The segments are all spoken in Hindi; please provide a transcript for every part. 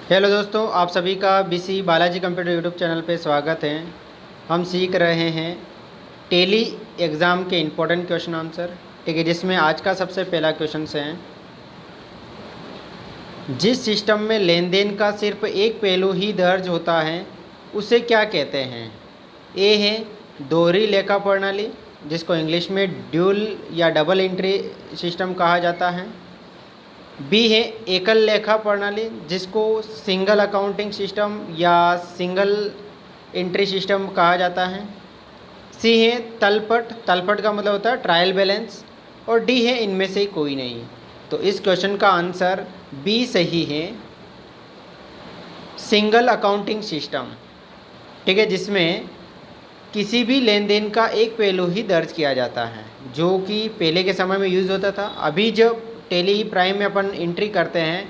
हेलो दोस्तों, आप सभी का BC Balaji computer YouTube channel पे स्वागत है। हम सीख रहे हैं टेली एग्ज़ाम के इम्पोर्टेंट क्वेश्चन आंसर, ठीक है, जिसमें आज का सबसे पहला क्वेश्चन है, जिस सिस्टम में लेन देन का सिर्फ एक पहलू ही दर्ज होता है उसे क्या कहते हैं। ए है दोहरी लेखा प्रणाली, जिसको इंग्लिश में ड्यूल या डबल एंट्री सिस्टम कहा जाता है। बी है एकल लेखा प्रणाली, जिसको सिंगल अकाउंटिंग सिस्टम या सिंगल एंट्री सिस्टम कहा जाता है। सी है तलपट, तलपट का मतलब होता है ट्रायल बैलेंस। और डी है इनमें से कोई नहीं। तो इस क्वेश्चन का आंसर बी सही है, सिंगल अकाउंटिंग सिस्टम, ठीक है, जिसमें किसी भी लेन देन का एक पहलू ही दर्ज किया जाता है, जो कि पहले के समय में यूज़ होता था। अभी जब टेली प्राइम में अपन एंट्री करते हैं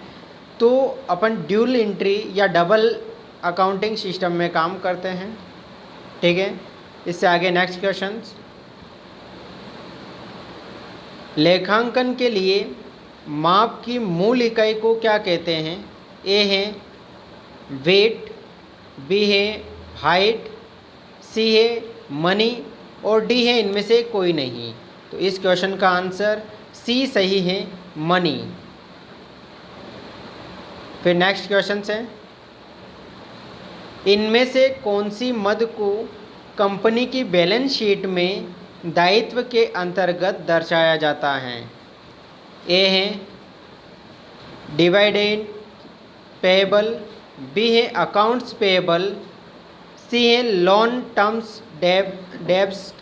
तो अपन ड्यूल एंट्री या डबल अकाउंटिंग सिस्टम में काम करते हैं, ठीक है। इससे आगे नेक्स्ट क्वेश्चन, लेखांकन के लिए माप की मूल इकाई को क्या कहते हैं। ए है वेट, बी है हाइट, सी है मनी और डी है इनमें से कोई नहीं। तो इस क्वेश्चन का आंसर सी सही है, मनी। फिर नेक्स्ट क्वेश्चन है, इनमें से कौन सी मद को कंपनी की बैलेंस शीट में दायित्व के अंतर्गत दर्शाया जाता है। ए है डिविडेंड पेएबल, बी है अकाउंट्स पेएबल, सी है लोन टर्म्स डेब्ट्स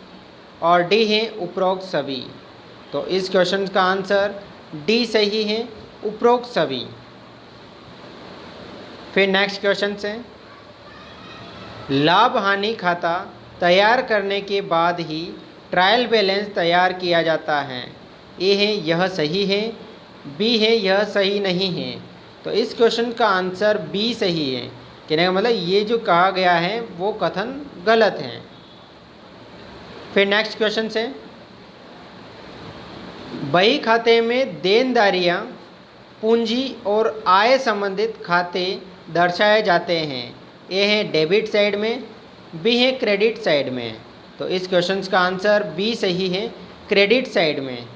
और डी है उपरोक्त सभी। तो इस क्वेश्चन का आंसर डी सही है, उपरोक्त सभी। फिर नेक्स्ट क्वेश्चन है, लाभ हानि खाता तैयार करने के बाद ही ट्रायल बैलेंस तैयार किया जाता है। ए है यह सही है, बी है यह सही नहीं है। तो इस क्वेश्चन का आंसर बी सही है। कहने का मतलब ये जो कहा गया है वो कथन गलत है। फिर नेक्स्ट क्वेश्चन है, बही खाते में देनदारियां, पूंजी और आय संबंधित खाते दर्शाए जाते हैं। ए है डेबिट साइड में, बी है क्रेडिट साइड में। तो इस क्वेश्चन का आंसर बी सही है, क्रेडिट साइड में।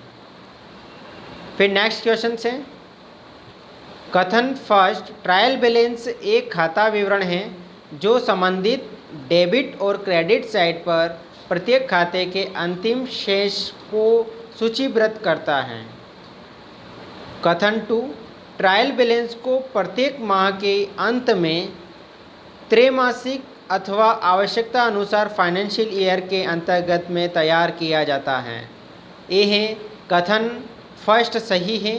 फिर नेक्स्ट क्वेश्चन है, कथन फर्स्ट ट्रायल बैलेंस एक खाता विवरण है जो संबंधित डेबिट और क्रेडिट साइड पर प्रत्येक खाते के अंतिम शेष को सूचीबद्ध करता है। कथन टू ट्रायल बैलेंस को प्रत्येक माह के अंत में त्रैमासिक अथवा आवश्यकता अनुसार फाइनेंशियल ईयर के अंतर्गत में तैयार किया जाता है। ए है कथन फर्स्ट सही है,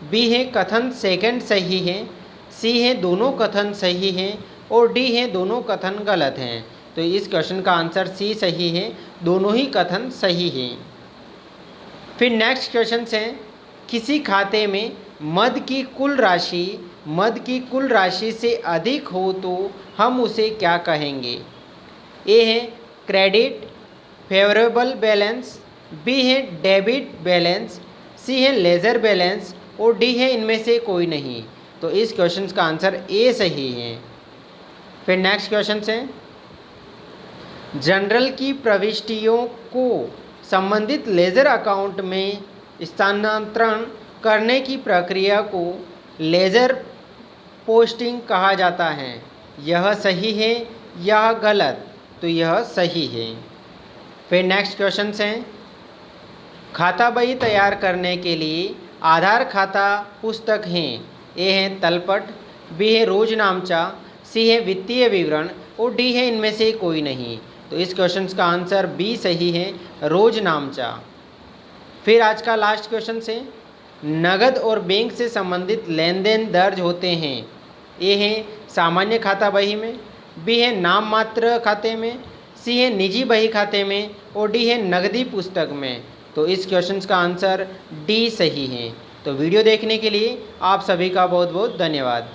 बी है कथन सेकंड सही है, सी है दोनों कथन सही हैं और डी है दोनों कथन गलत हैं। तो इस क्वेश्चन का आंसर सी सही है, दोनों ही कथन सही हैं। फिर नेक्स्ट क्वेश्चन है, किसी खाते में मद की कुल राशि से अधिक हो तो हम उसे क्या कहेंगे। ए है क्रेडिट फेवरेबल बैलेंस, बी है डेबिट बैलेंस, सी है लेजर बैलेंस और डी है इनमें से कोई नहीं। तो इस क्वेश्चन का आंसर ए सही है। फिर नेक्स्ट क्वेश्चन है, जनरल की प्रविष्टियों को संबंधित लेजर अकाउंट में स्थानांतरण करने की प्रक्रिया को लेजर पोस्टिंग कहा जाता है। यह सही है या गलत। तो यह सही है। फिर नेक्स्ट क्वेश्चन है, खाता बही तैयार करने के लिए आधार खाता पुस्तक हैं। ए है तलपट, बी है रोजनामचा, सी है वित्तीय विवरण और डी है इनमें से कोई नहीं। तो इस क्वेश्चन का आंसर बी सही है, रोजनामचा। फिर आज का लास्ट क्वेश्चन है, नगद और बैंक से संबंधित लेन देन दर्ज होते हैं। ए है सामान्य खाता बही में, बी है नाम मात्र खाते में, सी है निजी बही खाते में और डी है नगदी पुस्तक में। तो इस क्वेश्चन का आंसर डी सही है। तो वीडियो देखने के लिए आप सभी का बहुत बहुत धन्यवाद।